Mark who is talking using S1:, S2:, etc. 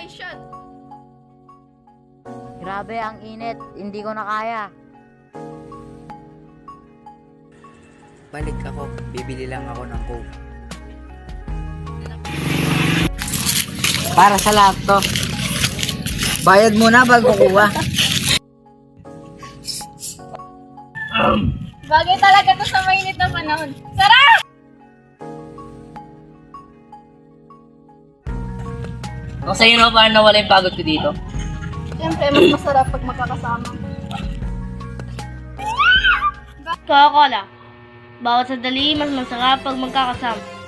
S1: station.
S2: Grabe ang init, hindi ko na kaya.
S3: Balik ako, bibili lang ako ng Coke.
S4: Para sa lahat to. Bayad muna bago kuha.
S1: Bagay talaga to sa mainit na panahon. Sarap!
S5: Kung sa'yo na paano nawala yung pagod ko dito?
S1: Siyempre, mas masarap pag magkakasama.
S6: Coca-Cola. Bawat sandali, mas masarap pag magkakasama.